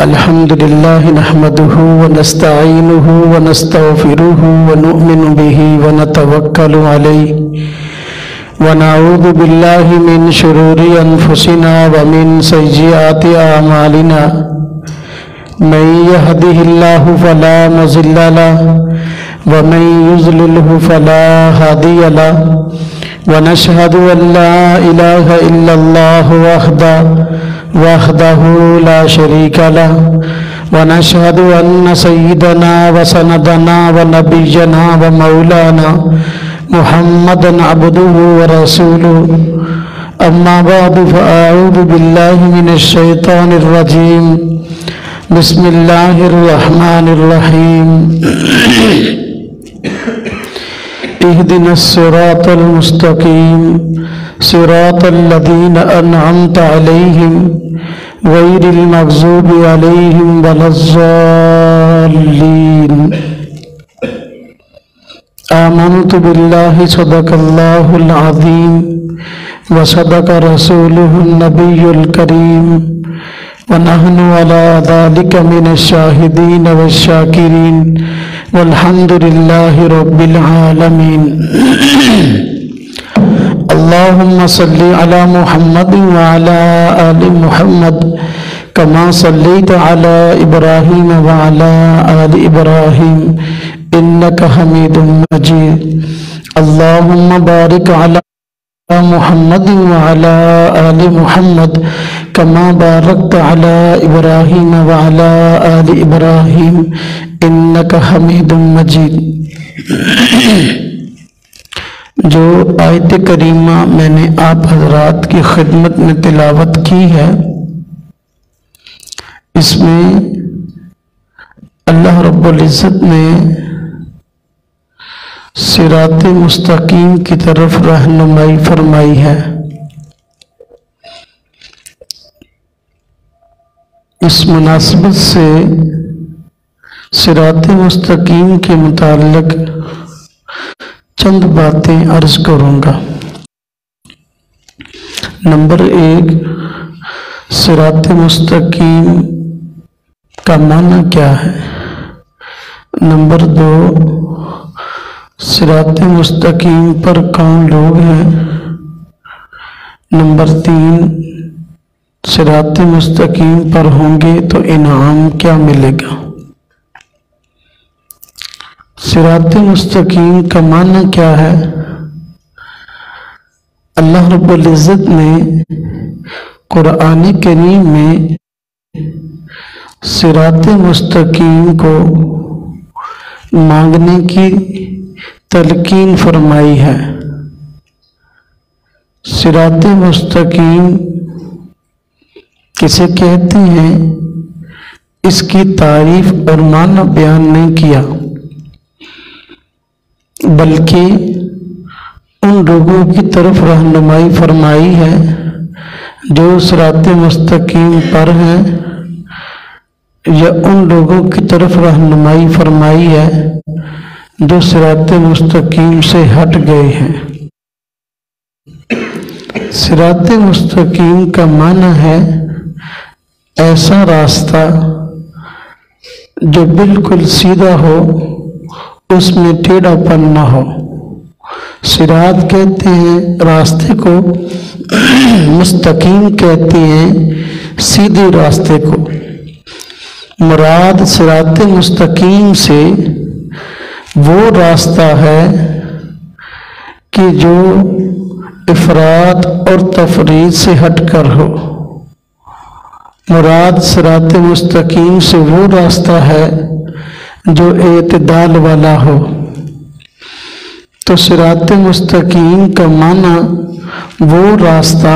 الحمد لله نحمده ونستعينه ونستغفره ونؤمن به ونتوكل عليه ونعوذ بالله من شرور أنفسنا ومن سيئات أعمالنا من يهده الله فلا مضل له ومن يضلله فلا هادي له ونشهد أن لا إله إلا الله وحده لا شريك له ونشهد أن سيدنا وسندنا ونبينا ومولانا محمدا عبده ورسوله أما بعد فأعوذ بالله من الشيطان الرجيم بسم الله الرحمن الرحيم اهدنا الصراط المستقيم صراط الذين أنعمت عليهم غير المغضوب عليهم ولا الضالين آمنت بالله صدق الله العظيم وصدق رسوله النبي الكريم ونحن على ذلك من الشاهدين والشاكرين والحمد لله رب العالمين اللهم صل على محمد وعلى آل محمد كما صليت على إبراهيم وعلى آل إبراهيم إنك حميد مجيد اللهم بارك على محمد وعلى آل محمد كما باركت على إبراهيم وعلى آل إبراهيم إنك حميد مجيد۔ جو آیت کریمہ میں نے آپ حضرات کی خدمت میں تلاوت کی ہے، اس میں اللہ رب العزت نے صراط مستقیم کی طرف رہنمائی فرمائی ہے۔ اس مناسبت سے صراط مستقیم کے متعلق چند باتیں عرض کروں گا۔ نمبر 1، صراط مستقیم کا معنی کیا ہے؟ نمبر 2، صراط مستقیم پر کون لوگ ہیں؟ نمبر 3، صراط مستقیم پر ہوں گے تو انعام کیا ملے گا؟ صراط مستقیم کا معنی کیا ہے؟ اللہ رب العزت نے قرآن کریم میں صراط مستقیم کو مانگنے کی تلقین فرمائی ہے۔ صراط مستقیم کسے کہتے ہیں، اس کی تعریف اور معنی بیان نہیں کیا، بلکہ ان لوگوں کی طرف رہنمائی فرمائی ہے جو صراط مستقیم پر ہیں، یا ان لوگوں کی طرف رہنمائی فرمائی ہے جو صراط مستقیم سے ہٹ گئے ہیں۔ صراط مستقیم کا معنی ہے ایسا راستہ جو بالکل سیدھا ہو، اس میں ٹیڑھا پن نہ ہو۔ صراط کہتے ہیں راستے کو، مستقیم کہتے ہیں سیدھے راستے کو۔ مراد صراط مستقیم سے وہ راستہ ہے کہ جو افراط اور تفریط سے ہٹ کر ہو۔ مراد صراط مستقیم سے وہ راستہ ہے جو اعتدال والا ہو۔ تو صراط مستقیم کا معنی وہ راستہ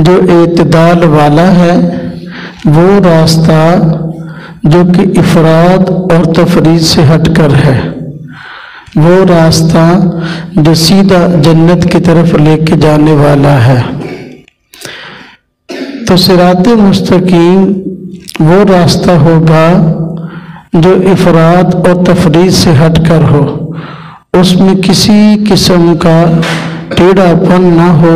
جو اعتدال والا ہے، وہ راستہ جو کہ افراط اور تفریط سے ہٹ کر ہے، وہ راستہ جو سیدھا جنت کی طرف لے کے جانے والا ہے۔ تو صراط مستقیم وہ راستہ ہوگا جو افراط اور تفریط سے ہٹ کر ہو، اس میں کسی قسم کا ٹیڑھا پن نہ ہو،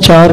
4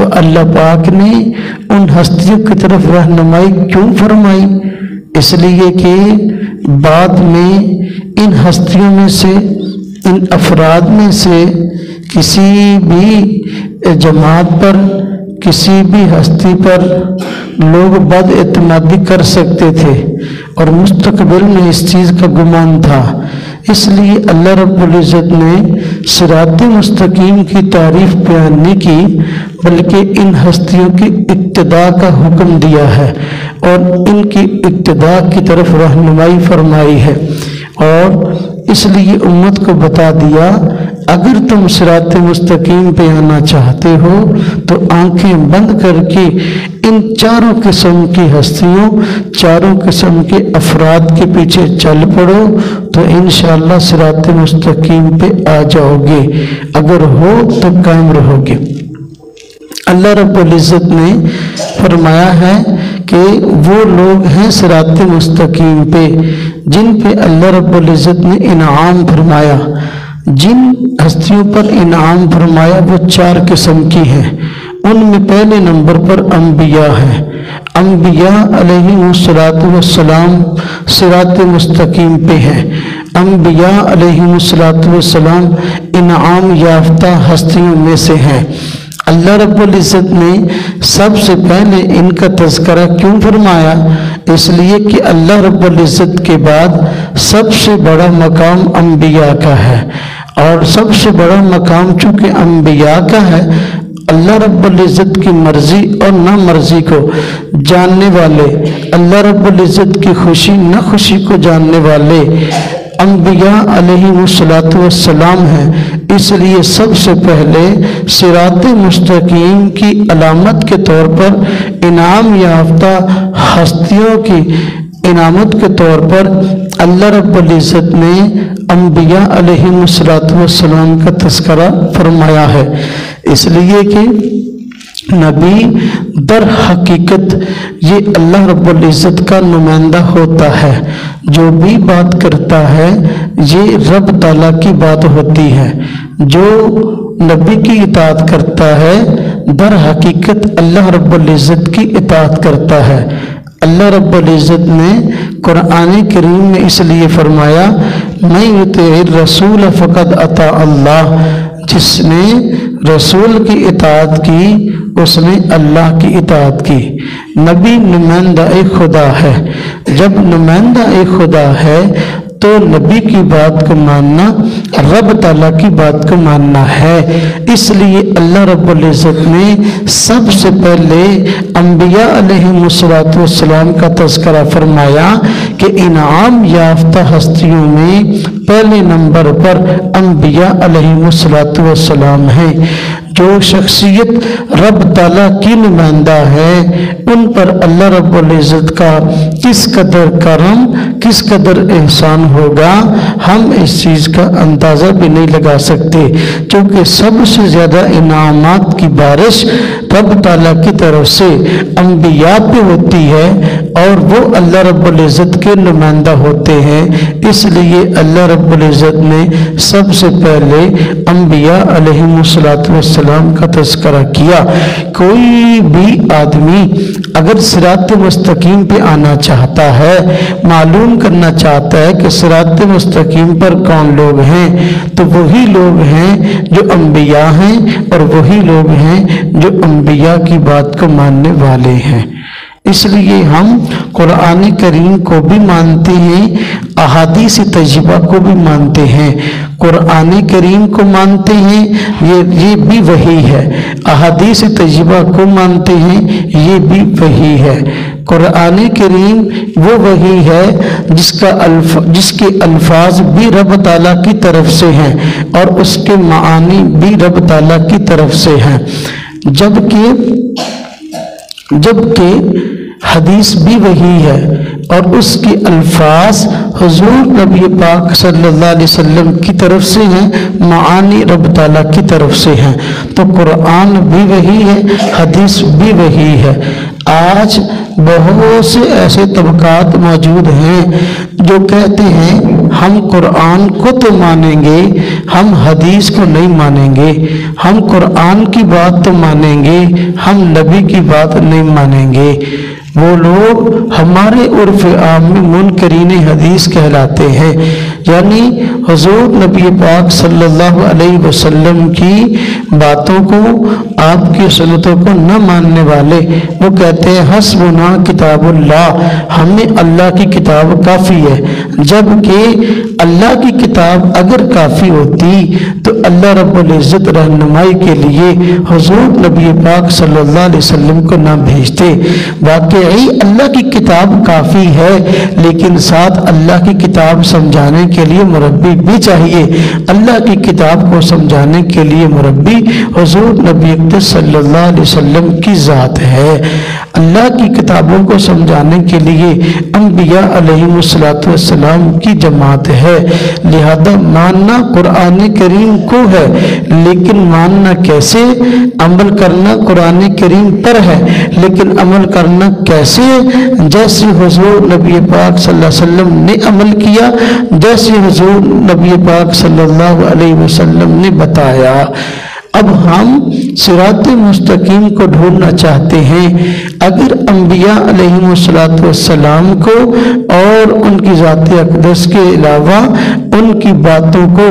تو اللہ پاک نے ان ہستیوں کی طرف رہنمائی کیوں فرمائی؟ اس لیے کہ بعد میں ان ہستیوں میں سے، ان افراد میں سے کسی بھی جماعت پر، کسی بھی ہستی پر لوگ بد اعتمادی کر سکتے تھے، اور مستقبل میں اس چیز کا گمان تھا۔ اس لیے اللہ رب العزت نے صراط مستقیم کی تعریف بیان نہیں کی، بلکہ ان ہستیوں کی اقتداء کا حکم دیا ہے اور ان کی اقتداء کی طرف رہنمائی فرمائی ہے، اور اس لیے امت کو بتا دیا اگر تم صراط مستقیم پہ آنا چاہتے ہو تو آنکھیں بند کر کے ان چاروں قسم کی ہستیوں، چاروں قسم کے افراد کے پیچھے چل پڑو تو انشاءاللہ صراط مستقیم پہ آ جاؤ گے، اگر ہو تو قائم رہو گے۔ اللہ رب العزت نے فرمایا ہے کہ وہ لوگ ہیں صراط مستقیم پہ جن پہ اللہ رب العزت نے انعام فرمایا۔ جن ہستیوں پر انعام فرمایا وہ چار قسم کی ہیں۔ ان میں پہلے نمبر پر انبیاء ہیں۔ انبیاء علیہم السلام صراط مستقیم پہ ہیں۔ انبیاء علیہم السلام انعام یافتہ ہستیوں میں سے ہیں۔ اللہ رب العزت نے سب سے پہلے ان کا تذکرہ کیوں فرمایا؟ اس لیے کہ اللہ رب العزت کے بعد سب سے بڑا مقام انبیاء کا ہے، اور سب سے بڑا مقام چونکہ انبیاء کا ہے، اللہ رب العزت کی مرضی اور نہ مرضی کو جاننے والے، اللہ رب العزت کی خوشی نہ خوشی کو جاننے والے انبیاء علیہم السلام ہیں۔ اس لیے سب سے پہلے صراط مستقیم کی علامت کے طور پر انعام یافتہ ہستیوں کی انعامت کے طور پر اللہ رب العزت نے انبیاء علیہم السلام کا تذکرہ فرمایا ہے۔ اس لیے کہ نبی در حقیقت یہ اللہ رب العزت کا نمائندہ ہوتا ہے، جو بھی بات کرتا ہے یہ رب تعالیٰ کی بات ہوتی ہے۔ جو نبی کی اطاعت کرتا ہے در حقیقت اللہ رب العزت کی اطاعت کرتا ہے۔ اللہ رب العزت نے قرآن کریم میں اس لیے فرمایا میں یطیع الرسول فقد اطاع اللہ، جس نے رسول کی اطاعت کی اس نے اللہ کی اطاعت کی۔ نبی نمائندہ خدا ہے، جب نمائندہ خدا ہے تو نبی کی بات کو ماننا رب تعالیٰ کی بات کو ماننا ہے۔ اس لیے اللہ رب العزت نے سب سے پہلے انبیاء علیہم السلام کا تذکرہ فرمایا کہ انعام یافتہ ہستیوں میں پہلے نمبر پر انبیاء علیہم السلام ہیں۔ جو شخصیت رب تعالیٰ کی نمائندہ ہے ان پر اللہ رب العزت کا کس قدر کرم، کس قدر احسان ہوگا ہم اس چیز کا اندازہ بھی نہیں لگا سکتے، کیونکہ سب سے زیادہ انعامات کی بارش رب تعالیٰ کی طرف سے انبیاء پہ ہوتی ہے اور وہ اللہ رب العزت کے نمائندہ ہوتے ہیں۔ اس لیے اللہ رب العزت نے سب سے پہلے انبیاء علیہم السلام کا تذکرہ کیا۔ کوئی بھی آدمی اگر صراط مستقیم پہ آنا چاہتا ہے، معلوم کرنا چاہتا ہے کہ صراط مستقیم پر کون لوگ ہیں، تو وہی لوگ ہیں جو انبیاء ہیں اور وہی لوگ ہیں جو انبیاء کی بات کو ماننے والے ہیں۔ اس لیے ہم قرآن کریم کو بھی مانتے ہیں، احادیث طیبہ کو بھی مانتے ہیں۔ قرآن کریم کو مانتے ہیں، یہ بھی وحی ہے، احادیث طیبہ کو مانتے ہیں، یہ بھی وحی ہے۔ قرآن کریم وہ وحی ہے جس کے الفاظ بھی رب تعالیٰ کی طرف سے ہیں اور اس کے معانی بھی رب تعالیٰ کی طرف سے ہیں، جبکہ حدیث بھی وہی ہے، اور اس کی الفاظ حضور نبی پاک صلی اللہ علیہ وسلم کی طرف سے ہیں، معانی رب تعالیٰ کی طرف سے ہیں۔ تو قرآن بھی وہی ہے، حدیث بھی وہی ہے۔ آج بہت سے ایسے طبقات موجود ہیں جو کہتے ہیں ہم قرآن کو تو مانیں گے، ہم حدیث کو نہیں مانیں گے، ہم قرآن کی بات تو مانیں گے، ہم نبی کی بات نہیں مانیں گے۔ وہ لوگ ہمارے عرف عام میں منکرین حدیث کہلاتے ہیں، یعنی حضور نبی پاک صلی اللہ علیہ وسلم کی باتوں کو، آپ کی سنتوں کو نہ ماننے والے۔ وہ کہتے ہیں حسبنا کتاب اللہ، ہمیں اللہ کی کتاب کافی ہے، جبکہ اللہ کی کتاب اگر کافی ہوتی تو اللہ رب العزت رہنمائی کے لیے حضور نبی پاک صلی اللہ علیہ وسلم کو نہ بھیجتے۔ واقعی اللہ کی کتاب کافی ہے، لیکن ساتھ اللہ کی کتاب سمجھانے کے لیے مربی بھی چاہیے۔ اللہ کی کتاب کو سمجھانے کے لیے مربی حضور نبی اقدس صلی اللہ علیہ وسلم کی ذات ہے۔ اللہ کی کتابوں کو سمجھانے کے لیے انبیاء علیہم السلام کی جماعت ہے۔ لہذا ماننا قرآن کریم کو ہے، لیکن ماننا کیسے؟ عمل کرنا قرآن کریم پر ہے، لیکن عمل کرنا کیسے؟ جیسے حضور نبی پاک صلی اللہ علیہ وسلم نے عمل کیا، جیسے حضور نبی پاک صلی اللہ علیہ وسلم نے بتایا۔ اب ہم صراط مستقیم کو ڈھونڈنا چاہتے ہیں۔ اگر انبیاء علیہم السلام کو اور ان کی ذات اقدس کے علاوہ ان کی باتوں کو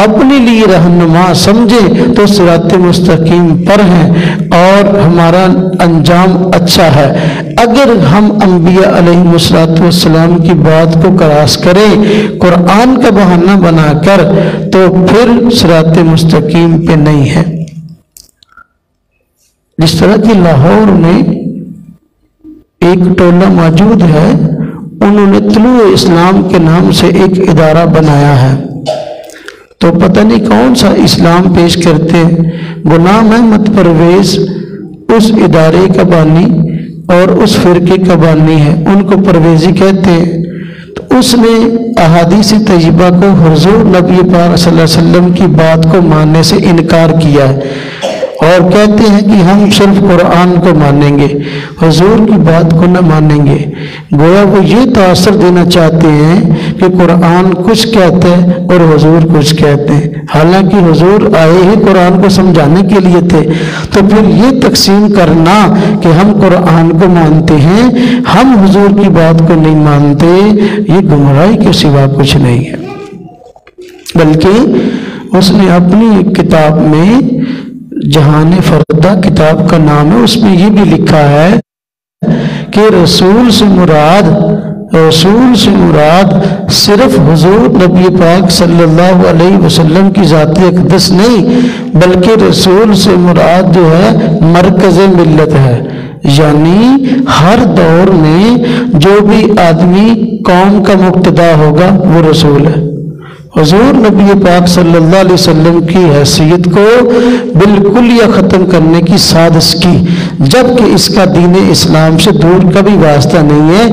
اپنے لیے رہنما سمجھے تو صراط مستقیم پر ہیں اور ہمارا انجام اچھا ہے۔ اگر ہم انبیاء علیہم السلام کی بات کو کراس کریں قرآن کا بہانہ بنا کر تو پھر صراط مستقیم پہ نہیں ہے۔ جس طرح کہ لاہور میں ایک ٹولہ موجود ہے، انہوں نے طلوع اسلام کے نام سے ایک ادارہ بنایا ہے، تو پتہ نہیں کون سا اسلام پیش کرتے ہیں۔ غلام احمد پرویز اس ادارے کا بانی اور اس فرقے کا بانی ہے، ان کو پرویزی کہتے ہیں۔ تو اس نے احادیث طیبہ کو، حضور نبی پاک صلی اللہ علیہ وسلم کی بات کو ماننے سے انکار کیا ہے اور کہتے ہیں کہ ہم صرف قرآن کو مانیں گے، حضور کی بات کو نہ مانیں گے۔ گویا وہ یہ تاثر دینا چاہتے ہیں کہ قرآن کچھ کہتے ہیں اور حضور کچھ کہتے ہیں، حالانکہ حضور آئے ہی قرآن کو سمجھانے کے لیے تھے۔ تو پھر یہ تقسیم کرنا کہ ہم قرآن کو مانتے ہیں، ہم حضور کی بات کو نہیں مانتے، یہ گمراہی کے سوا کچھ نہیں ہے۔ بلکہ اس نے اپنی ایک کتاب میں، جہان فردہ کتاب کا نام ہے، اس میں یہ بھی لکھا ہے کہ رسول سے مراد صرف حضور نبی پاک صلی اللہ علیہ وسلم کی ذات اقدس نہیں، بلکہ رسول سے مراد جو ہے مرکز ملت ہے، یعنی ہر دور میں جو بھی آدمی قوم کا مقتدا ہوگا وہ رسول ہے۔ حضور نبی پاک صلی اللہ علیہ وسلم کی حیثیت کو بالکل یا ختم کرنے کی سازش کی، جبکہ اس کا دین اسلام سے دور کا بھی واسطہ نہیں ہے۔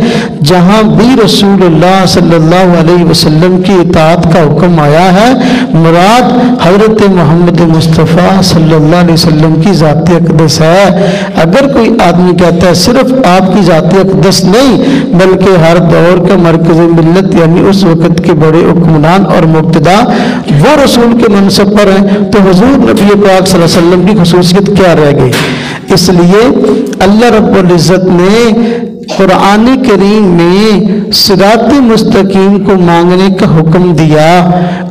جہاں بھی رسول اللہ صلی اللہ علیہ وسلم کی اطاعت کا حکم آیا ہے، مراد حضرت محمد مصطفیٰ صلی اللہ علیہ وسلم کی ذات اقدس ہے۔ اگر کوئی آدمی کہتا ہے صرف آپ کی ذات اقدس نہیں بلکہ ہر دور کا مرکز ملت، یعنی اس وقت کے بڑے حکمران اور مبتدا وہ رسول کے منصب پر ہیں، تو حضور نبی پاک صلی اللہ علیہ وسلم کی خصوصیت کیا رہ گئی؟ اس لیے اللہ رب العزت نے قرآن کریم میں صراط مستقیم کو مانگنے کا حکم دیا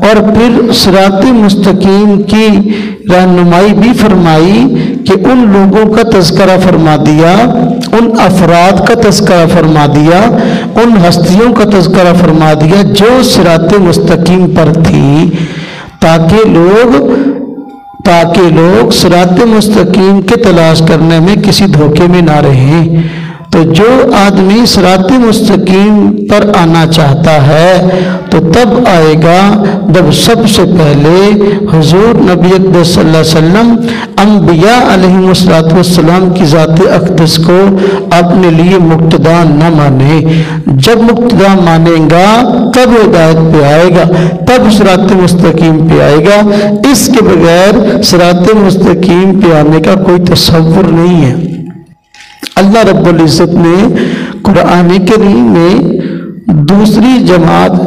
اور پھر صراط مستقیم کی رہنمائی بھی فرمائی کہ ان لوگوں کا تذکرہ فرما دیا، ان افراد کا تذکرہ فرما دیا، ان ہستیوں کا تذکرہ فرما دیا جو صراط مستقیم پر تھی، تاکہ لوگ صراط مستقیم کے تلاش کرنے میں کسی دھوکے میں نہ رہیں۔ تو جو آدمی صراط مستقیم پر آنا چاہتا ہے تو تب آئے گا جب سب سے پہلے حضور نبی اقدس صلی اللہ علیہ وسلم انبیاء علیہ السلام کی ذات اقدس کو اپنے لیے مقتدا نہ مانے۔ جب مقتدا مانے گا تب ہدایت پہ آئے گا، تب صراط مستقیم پہ آئے گا۔ اس کے بغیر صراط مستقیم پہ آنے کا کوئی تصور نہیں ہے۔ اللہ رب العزت نے قرآن کریم میں دوسری جماعت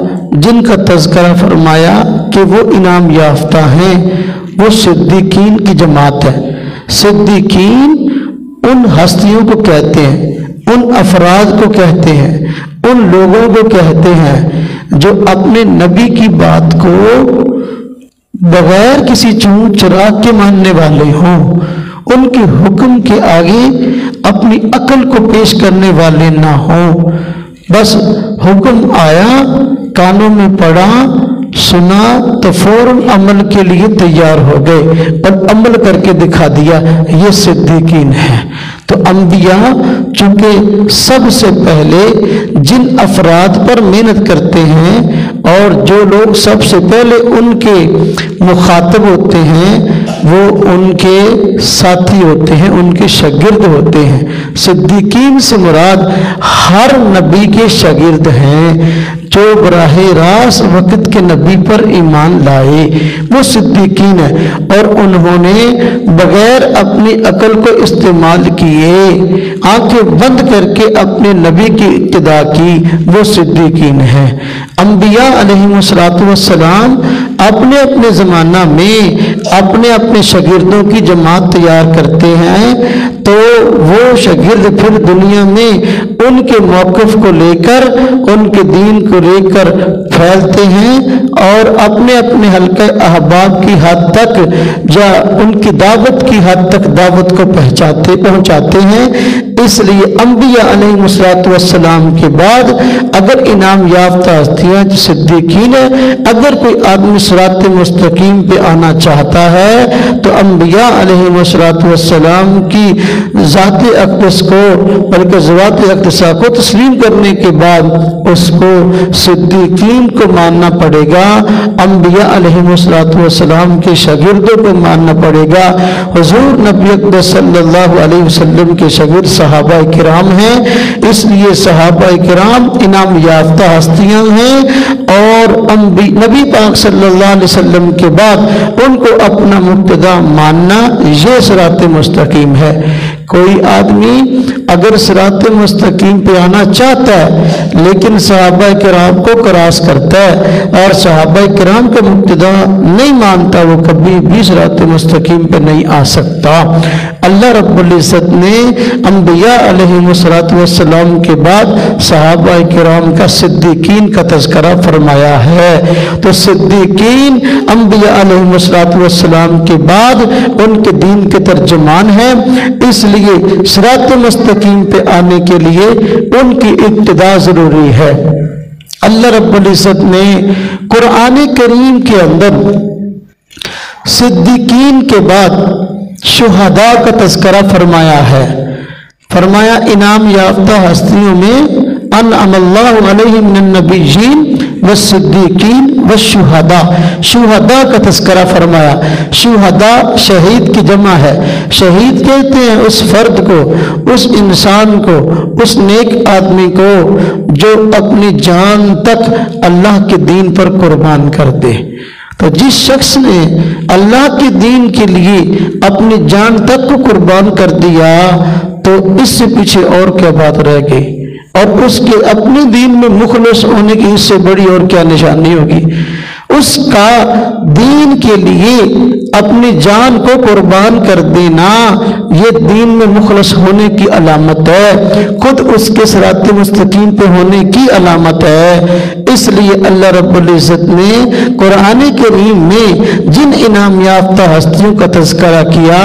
جن کا تذکرہ فرمایا کہ وہ انعام یافتہ ہیں، وہ صدیقین کی جماعت ہے۔ صدیقین ان ہستیوں کو کہتے ہیں، ان افراد کو کہتے ہیں، ان لوگوں کو کہتے ہیں جو اپنے نبی کی بات کو بغیر کسی چون چراغ کے ماننے والے ہوں، ان کے حکم کے آگے اپنی عقل کو پیش کرنے والے نہ ہوں۔ بس حکم آیا، کانوں میں پڑا، سنا تو فوراً عمل کے لیے تیار ہو گئے اور عمل کر کے دکھا دیا۔ یہ صدیقین ہیں۔ تو انبیاء چونکہ سب سے پہلے جن افراد پر محنت کرتے ہیں اور جو لوگ سب سے پہلے ان کے مخاطب ہوتے ہیں وہ ان کے ساتھی ہوتے ہیں، ان کے شاگرد ہوتے ہیں۔ صدیقین سے مراد ہر نبی کے شاگرد ہیں جو براہ راست وقت کے نبی پر ایمان لائے، وہ صدیقین ہیں۔ اور انہوں نے بغیر اپنی عقل کو استعمال کیے، آنکھیں بند کر کے اپنے نبی کی اتباع کی، وہ صدیقین ہیں۔ انبیاء علیہ السلام اپنے اپنے زمانہ میں اپنے اپنے شاگردوں کی جماعت تیار کرتے ہیں، تو وہ شاگرد پھر دنیا میں ان کے موقف کو لے کر، ان کے دین کو لے کر پھیلتے ہیں اور اپنے اپنے حلقہ احباب کی حد تک یا ان کی دعوت کی حد تک دعوت کو پہنچاتے ہیں۔ اس لیے انبیاء علیہ السلام کے بعد اگر انعام یافتہ ہستیاں صدیقین ہیں، اگر کوئی آدمی صراط مستقیم پہ آنا چاہتا ہے تو انبیاء علیہ السلام کی ذات اقدس کو بلکہ ذوات اقدسہ کو تسلیم کرنے کے بعد اس کو صدیقین کو ماننا پڑے گا، انبیاء علیہ السلام کے شاگردوں کو ماننا پڑے گا۔ حضور نبی اقدس صلی اللہ علیہ وسلم کے شاگرد صحابہ کرام ہیں، اس لیے صحابہ کرام انعام یافتہ ہستیاں ہیں اور نبی پاک صلی اللہ علیہ وسلم کے بعد ان کو اپنا مقتدا ماننا، یہ صراط مستقیم ہے۔ کوئی آدمی اگر صراط مستقیم پہ آنا چاہتا ہے لیکن صحابہ کرام کو کراس کرتا ہے اور صحابہ کرام کا مقتدا نہیں مانتا، وہ کبھی بھی صراط مستقیم پہ نہیں آ سکتا۔ اللہ رب العزت نے انبیاء علیہ السلام کے بعد صحابہ کرام کا صدیقین کا تذکرہ فرمایا ہے۔ تو صدیقین انبیاء علیہ السلام کے بعد ان کے دین کے ترجمان ہیں، اس لیے صراط مستقیم پہ آنے کے لیے ان کی ابتداء ضروری ہے۔ اللہ رب العزت نے قرآن کریم کے اندر صدیقین کے بعد شہداء کا تذکرہ فرمایا ہے۔ فرمایا انعام یافتہ ہستیوں میں انعم اللہ علیہم من النبیین والصدیقین والشہداء، شہداء کا تذکرہ فرمایا۔ شہداء شہید کی جمع ہے۔ شہید کہتے ہیں اس فرد کو، اس انسان کو، اس نیک آدمی کو جو اپنی جان تک اللہ کے دین پر قربان کر دے۔ تو جس شخص نے اللہ کے دین کے لیے اپنی جان تک کو قربان کر دیا تو اس سے پیچھے اور کیا بات رہ گئی، اور اس کے اپنے دین میں مخلص ہونے کی اس سے بڑی اور کیا نشانی ہوگی۔ اس کا دین کے لیے اپنی جان کو قربان کر دینا یہ دین میں مخلص ہونے کی علامت ہے، خود اس کے صراط مستقیم پہ ہونے کی علامت ہے۔ اس لیے اللہ رب العزت نے قرآن کریم میں جن انعام یافتہ ہستیوں کا تذکرہ کیا،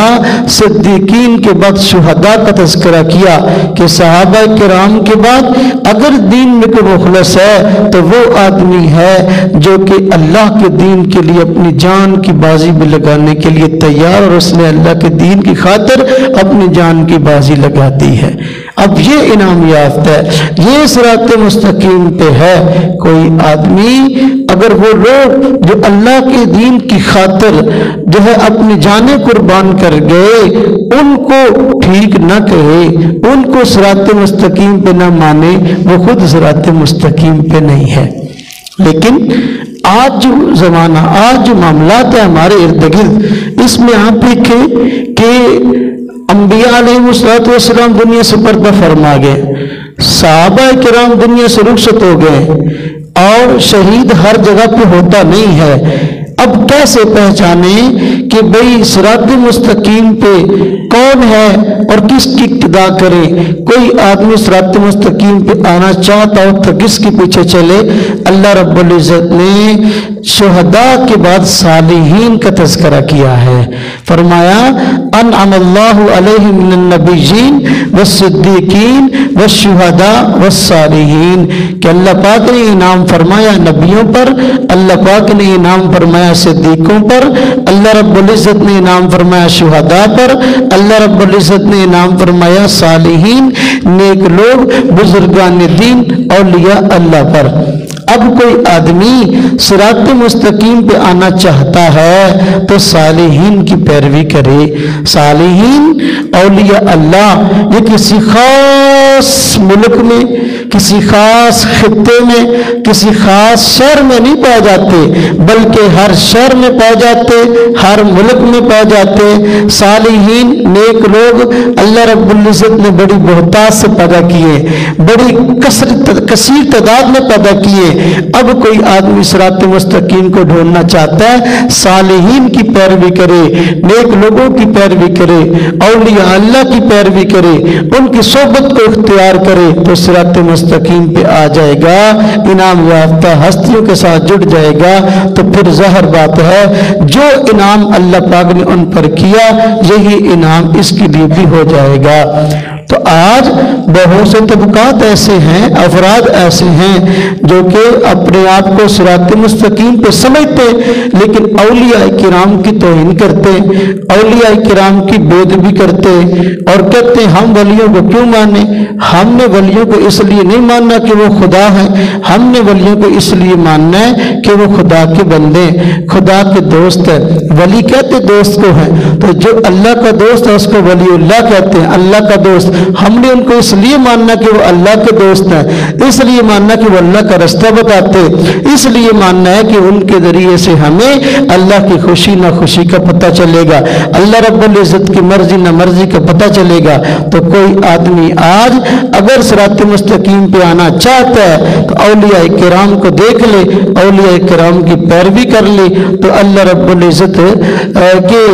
صدیقین کے بعد شہداء کا تذکرہ کیا کہ صحابہ کرام کے بعد اگر دین میں کوئی مخلص ہے تو وہ آدمی ہے جو کہ اللہ کے دین کے لیے اپنی جان کی بازی میں لگانے کے لیے تیار، اور اس نے اللہ کے دین کی خاطر اپنی جان کی بازی لگا دی ہے۔ اب یہ انعام یافتہ ہے، یہ صراط مستقیم پہ ہے۔ کوئی آدمی اگر وہ لوگ جو اللہ کے دین کی خاطر جو ہے اپنی جانیں قربان کر گئے ان کو ٹھیک نہ کہے، ان کو صراط مستقیم پہ نہ مانے، وہ خود صراط مستقیم پہ نہیں ہے۔ لیکن آج جو زمانہ، آج جو معاملات ہیں ہمارے ارد گرد، اس میں آپ دیکھیں کہ انبیاء علیہ السلام دنیا سے پردہ فرما گئے، صحابہ کرام دنیا سے رخصت ہو گئے، اور شہید ہر جگہ پہ ہوتا نہیں ہے۔ اب کیسے پہچانیں کہ بھئی صراط مستقیم پہ کون ہے اور کس کی اقتدا کرے؟ کوئی آدمی صراط مستقیم پہ آنا چاہتا ہو تو کس کے پیچھے چلے؟ اللہ رب العزت نے شہداء کے بعد صالحین کا تذکرہ کیا ہے، فرمایا انعم اللہ علیہم من النبیین والصدیقین والشہداء والصالحین، کہ اللہ پاک نے انعام فرمایا نبیوں پر، اللہ پاک نے انعام فرمایا صدیقوں پر، اللہ رب العزت نے انعام فرمایا شہداء پر، اللہ رب العزت نے انعام فرمایا صالحین، نیک لوگ، بزرگان دین، اولیاء اللہ پر۔ اب کوئی آدمی صراط مستقیم پہ آنا چاہتا ہے تو صالحین کی پیروی کرے۔ صالحین اولیاء اللہ یہ کسی خاص ملک میں، کسی خاص خطے میں، کسی خاص شہر میں نہیں پائے جاتے، بلکہ ہر شہر میں پائے جاتے، ہر ملک میں پائے جاتے۔ صالحین نیک لوگ اللہ رب العزت نے بڑی بہتات سے پیدا کیے، بڑی کثیر تعداد میں پیدا کیے۔ اب کوئی آدمی صراط مستقیم کو ڈھونڈنا چاہتا ہے، صالحین کی پیروی کرے، نیک لوگوں کی پیروی کرے، اولیاء اللہ کی پیروی کرے، ان کی صحبت کو اختیار کرے تو صراط مستقیم پہ آ جائے گا، انعام یافتہ ہستیوں کے ساتھ جڑ جائے گا۔ تو پھر ظاہر بات ہے جو انعام اللہ پاک نے ان پر کیا یہی انعام اس کے لیے بھی ہو جائے گا۔ تو آج بہت سے طبقات ایسے ہیں، افراد ایسے ہیں جو کہ اپنے آپ کو صراط مستقیم پہ سمجھتے لیکن اولیاء کرام کی توہین کرتے، اولیاء کرام کی بید بھی کرتے اور کہتے ہیں ہم ولیوں کو کیوں مانیں؟ ہم نے ولیوں کو اس لیے نہیں ماننا کہ وہ خدا ہیں، ہم نے ولیوں کو اس لیے ماننا ہے کہ وہ خدا کے بندے، خدا کے دوست ہیں۔ ولی کہتے دوست کو ہیں، تو جو اللہ کا دوست ہے اس کو ولی اللہ کہتے ہیں، اللہ کا دوست۔ ہم نے ان کو اس لیے ماننا کہ وہ اللہ کے دوست ہیں، اس لیے ماننا کہ وہ اللہ کا رستہ بتاتے، اس لیے ماننا ہے کہ ان کے ذریعے سے ہمیں اللہ کی خوشی نہ خوشی کا پتہ چلے گا، اللہ رب العزت کی مرضی نہ مرضی کا پتہ چلے گا۔ تو کوئی آدمی آج اگر صراط مستقیم پہ آنا چاہتا ہے تو اولیاء کرام کو دیکھ لے، اولیاء کرام کی پیروی کر لے تو اللہ رب العزت کے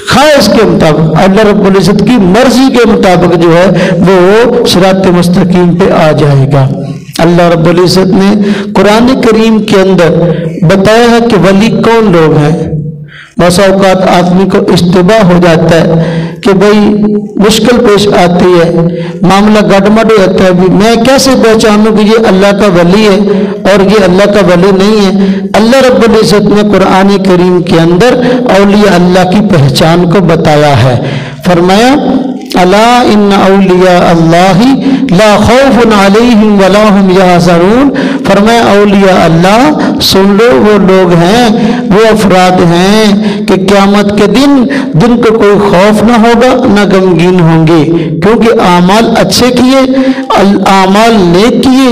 خواہش کے مطابق، اللہ رب العزت کی مرضی کے مطابق جو ہے وہ صراط مستقیم پہ آ جائے گا۔ اللہ رب العزت نے قرآن کریم کے اندر بتایا ہے کہ ولی کون لوگ ہیں۔ بہت اوقات آدمی کو اشتباہ ہو جاتا ہے کہ بھئی مشکل پیش آتی ہے، معاملہ گڈمڈ ہو جاتا ہے، میں کیسے پہچانوں کہ یہ اللہ کا ولی ہے اور یہ اللہ کا ولی نہیں ہے؟ اللہ رب العزت نے قرآن کریم کے اندر اولیاء اللہ کی پہچان کو بتایا ہے، فرمایا الا ان اولیاء اللہ لا خوف علیہم ولا هم یحزنون، فرمایا اولیاء اللہ سن لو وہ لوگ ہیں، وہ افراد ہیں کہ قیامت کے دن جن کو کوئی خوف نہ ہوگا نہ غمگین ہوں گے، کیونکہ اعمال اچھے کیے، اعمال نیک کیے،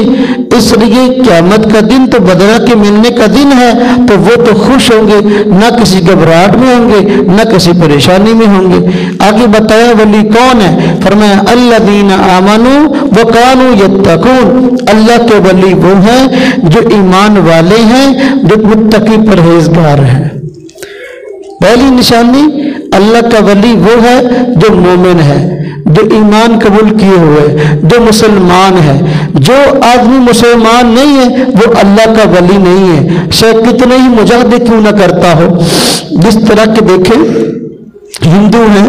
اس لیے قیامت کا دن تو بدلہ کے ملنے کا دن ہے، تو وہ تو خوش ہوں گے، نہ کسی گھبراہٹ میں ہوں گے نہ کسی پریشانی میں ہوں گے۔ آگے بتایا ولی کون ہے، فرمایا الذین آمنوا وکانوا یتقون، اللہ کے ولی وہ ہیں جو ایمان والے ہیں، جو متقی پرہیزگار ہیں۔ پہلی نشانی اللہ کا ولی وہ ہے جو مومن ہے، جو ایمان قبول کیے ہوئے، جو مسلمان ہے۔ جو آدمی مسلمان نہیں ہے وہ اللہ کا ولی نہیں ہے، شاید کتنے ہی مجاہدے کیوں نہ کرتا ہو۔ جس طرح کے دیکھیں ہندو ہیں،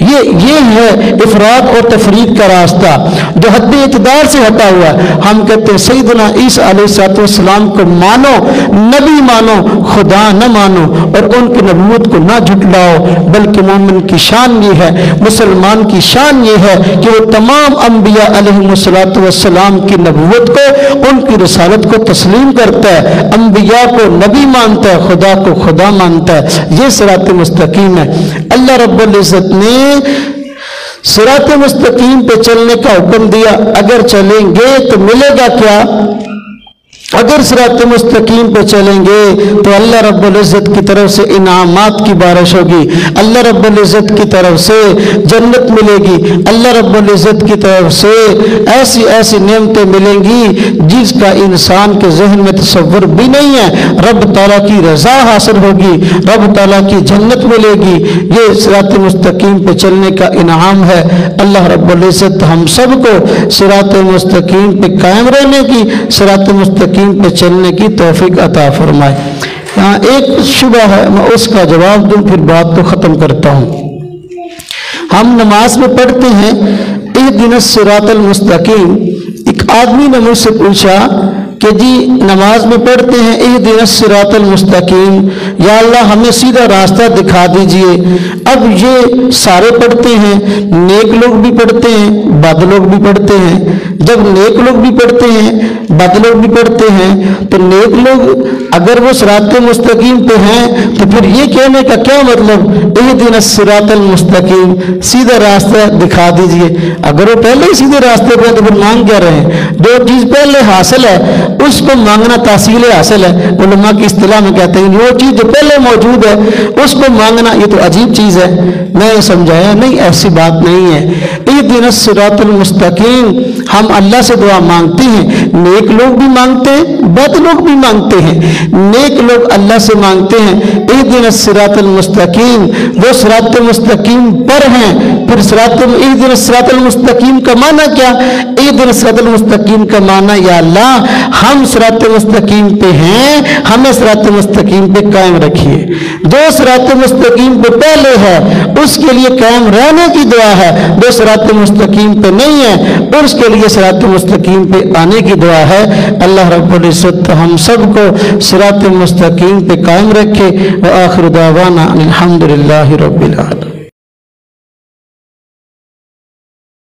یہ ہے افراط اور تفریق کا راستہ جو حد اعتدال سے ہٹا ہوا ہے۔ ہم کہتے ہیں سیدنا عیسیٰ علیہ السلام کو مانو، نبی مانو، خدا نہ مانو، اور ان کی نبوت کو نہ جھٹلاؤ، بلکہ مومن کی شان یہ ہے، مسلمان کی شان یہ ہے کہ وہ تمام انبیاء علیہ السلام کی نبوت کو، ان کی رسالت کو تسلیم کرتا ہے، انبیاء کو نبی مانتا ہے، خدا کو خدا مانتا ہے۔ یہ صراط مستقیم ہے۔ اللہ رب العزت نے صراط مستقیم پہ چلنے کا حکم دیا، اگر چلیں گے تو ملے گا کیا؟ اگر صراط مستقیم پہ چلیں گے تو اللہ رب العزت کی طرف سے انعامات کی بارش ہوگی، اللہ رب العزت کی طرف سے جنت ملے گی، اللہ رب العزت کی طرف سے ایسی ایسی نعمتیں ملیں گی جس کا انسان کے ذہن میں تصور بھی نہیں ہے۔ رب تعالیٰ کی رضا حاصل ہوگی، رب تعالیٰ کی جنت ملے گی۔ یہ صراط مستقیم پہ چلنے کا انعام ہے۔ اللہ رب العزت ہم سب کو صراط مستقیم پہ قائم رہنے کی، صراط مستقیم پہ چلنے کی توفیق عطا فرمائے۔ یہاں ایک شبہ ہے، میں اس کا جواب دوں پھر بات کو ختم کرتا ہوں۔ ہم نماز میں پڑھتے ہیں اہدنا الصراط المستقیم، ایک آدمی نے مجھ سے پوچھا کہ جی نماز میں پڑھتے ہیں اہدنا الصراط المستقیم، یا اللہ ہمیں سیدھا راستہ دکھا دیجئے۔ اب یہ سارے پڑھتے ہیں، نیک لوگ بھی پڑھتے ہیں، بد لوگ بھی پڑھتے ہیں۔ جب نیک لوگ بھی پڑھتے ہیں، بد لوگ بھی پڑھتے ہیں، تو نیک لوگ اگر وہ صراط مستقیم پہ ہیں تو پھر یہ کہنے کا کیا مطلب اہدنا الصراط المستقیم، سیدھا راستہ دکھا دیجئے؟ اگر وہ پہلے ہی سیدھے راستے پہ تو پھر مانگ کیا رہے ہیں؟ جو چیز پہلے حاصل ہے اس کو مانگنا تحصیل حاصل ہے۔ علماء کی اصطلاح میں کہتے ہیں وہ چیز جو پہلے موجود ہے اس کو مانگنا یہ تو عجیب چیز ہے۔ میں سمجھایا نہیں، ایسی بات نہیں ہے۔ اہدنا الصراط المستقیم ہم اللہ سے دعا مانگتے ہیں، نیک لوگ بھی مانگتے ہیں، بد لوگ بھی مانگتے ہیں۔ نیک لوگ اللہ سے مانگتے ہیں اہدنا الصراط المستقیم، وہ صراط مستقیم پر ہیں۔ پھر اہدنا الصراط المستقیم کا معنی کیا؟ اہدنا الصراط المستقیم کا معنی یا اللہ ہم صراط مستقیم پہ ہیں، ہمیں صراط مستقیم پہ قائم رکھیے۔ جو صراط مستقیم پہ پہلے ہے اس کے لیے قائم رہنے کی دعا ہے، جو صراط مستقیم پہ نہیں ہے اس کے لیے صراط مستقیم پہ آنے کی دعا ہے۔ اللہ رب العزت ہم سب کو صراط مستقیم پہ قائم رکھے۔ وآخر دعوانا الحمدللہ رب العالمین۔